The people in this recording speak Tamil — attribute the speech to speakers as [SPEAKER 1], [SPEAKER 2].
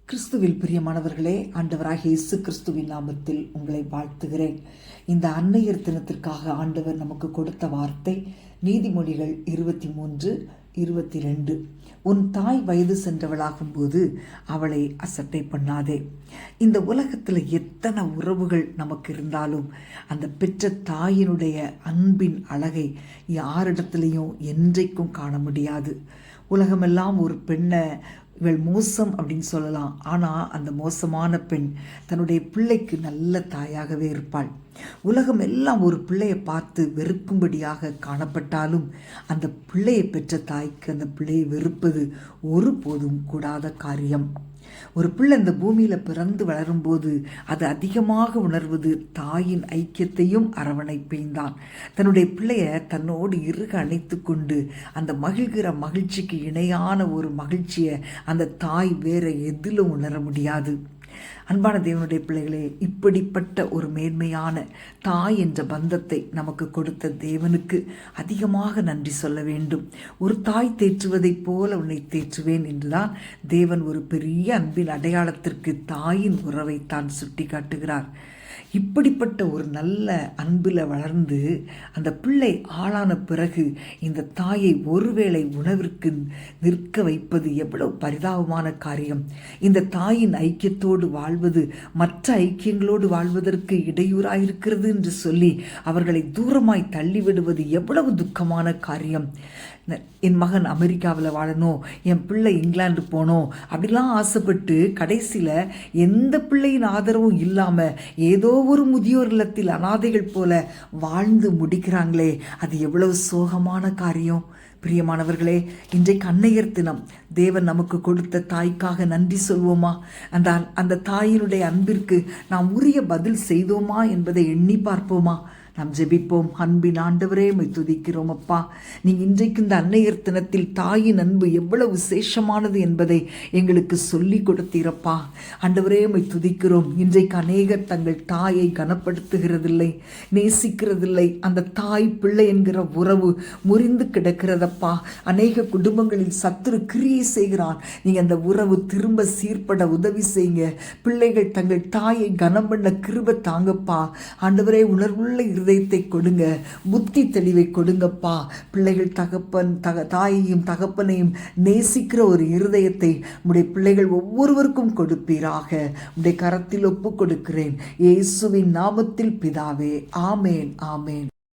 [SPEAKER 1] கிறிஸ்துவில் பிரியமானவர்களே, ஆண்டவராகிய இயேசு கிறிஸ்துவின் நாமத்தில் உங்களை வாழ்த்துகிறேன். இந்த அன்னையர் தினத்திற்காக ஆண்டவர் நமக்கு கொடுத்த வார்த்தை நீதிமொழிகள் 23:22. உன் தாய் வயது சென்றவளாகும் போது அவளை அசட்டை பண்ணாதே. இந்த உலகத்தில் எத்தனை உறவுகள் நமக்கு இருந்தாலும் அந்த பெற்ற தாயினுடைய அன்பின் அழகை யாரிடத்துலையும் என்றைக்கும் காண முடியாது. உலகமெல்லாம் ஒரு பெண்ணை இவள் மோசம் அப்படின்னு சொல்லலாம். ஆனால் அந்த மோசமான பெண் தன்னுடைய பிள்ளைக்கு நல்ல தாயாகவே இருப்பாள். உலகம் எல்லாம் ஒரு பிள்ளையை பார்த்து வெறுக்கும்படியாக காணப்பட்டாலும் அந்த பிள்ளையை பெற்ற தாய்க்கு அந்த பிள்ளையை வெறுப்பது ஒருபோதும் கூடாத காரியம். ஒரு பிள்ளை இந்த பூமியில் பிறந்து வளரும்போது அது அதிகமாக உணர்வது தாயின் ஐக்கியத்தையும் அரவணைப்பையும் தான். தன்னுடைய பிள்ளைய தன்னோடு இறுக அணைத்து கொண்டு அந்த மகிழ்கிற மகிழ்ச்சிக்கு இணையான ஒரு மகிழ்ச்சியை அந்த தாய் வேற எதிலும் உணர முடியாது. அன்பான தேவனுடைய பிள்ளைகளே, இப்படிப்பட்ட ஒரு மேன்மையான தாய் என்ற பந்தத்தை நமக்கு கொடுத்த தேவனுக்கு அதிகமாக நன்றி சொல்ல வேண்டும். ஒரு தாய் தேற்றுவதைப் போல உன்னை தேற்றுவேன் என்றுதான் தேவன் ஒரு பெரிய அன்பின் அடையாளத்திற்கு தாயின் உறவை தான் சுட்டி காட்டுகிறார். இப்படிப்பட்ட ஒரு நல்ல அன்பில் வளர்ந்து அந்த பிள்ளை ஆளான பிறகு இந்த தாயை ஒருவேளை உணவிற்கு நிற்க வைப்பது எவ்வளவு பரிதாபமான காரியம். இந்த தாயின் ஐக்கியத்தோடு வாழ்வது மற்ற ஐக்கியங்களோடு வாழ்வதற்கு இடையூறாயிருக்கிறது என்று சொல்லி அவர்களை தூரமாய் தள்ளிவிடுவது எவ்வளவு துக்கமான காரியம். என் மகன் அமெரிக்காவில் வாழணும், என் பிள்ளை இங்கிலாந்து போனோம் அப்படிலாம் ஆசைப்பட்டு கடைசியில் எந்த பிள்ளையின் ஆதரவும் இல்லாமல் ஏதோ ஒரு முதியோர் இல்லத்தில் அனாதைகள் போல வாழ்ந்து முடிக்கிறாங்களே, அது எவ்வளவு சோகமான காரியம். பிரியமானவர்களே, இன்றைக்கு அன்னையர் தினம். தேவன் நமக்கு கொடுத்த தாய்க்காக நன்றி சொல்வோமா? அந்த தாயினுடைய அன்பிற்கு நாம் உரிய பதில் செய்தோமா என்பதை எண்ணி பார்ப்போமா? நாம் ஜெபிப்போம். அன்பின் ஆண்டவரே, உம்மை துதிக்கிறோம் அப்பா. நீங்கள் இன்றைக்கு இந்த அன்னையர் தினத்தில் தாயின் அன்பு எவ்வளவு விசேஷமானது என்பதை எங்களுக்கு சொல்லி கொடுத்தீரப்பா. ஆண்டவரே, உம்மை துதிக்கிறோம். இன்றைக்கு அநேகர் தங்கள் தாயை கனப்படுத்துகிறதில்லை, நேசிக்கிறதில்லை. அந்த தாய் பிள்ளை என்கிற உறவு முறிந்து கிடக்கிறதப்பா. அநேக குடும்பங்களில் சத்துரு கிரியை செய்கிறான். நீங்கள் அந்த உறவு திரும்ப சீர்பட உதவி செய்யுங்க. பிள்ளைகள் தங்கள் தாயை கனம் பண்ண கிருபை தாங்கப்பா. ஆண்டவரே, உணர்வுள்ள இருதயத்தை கொடுங்க, புத்தி தெளிவை கொடுங்கப்பா. பிள்ளைகள் தாயையும் தகப்பனையும் நேசிக்கிற ஒரு இருதயத்தை உடைய பிள்ளைகள் ஒவ்வொருவருக்கும் கொடுப்பீராக. உடைய கரத்தில் ஒப்பு கொடுக்கிறேன், இயேசுவின் நாமத்தில் பிதாவே. ஆமேன், ஆமேன்.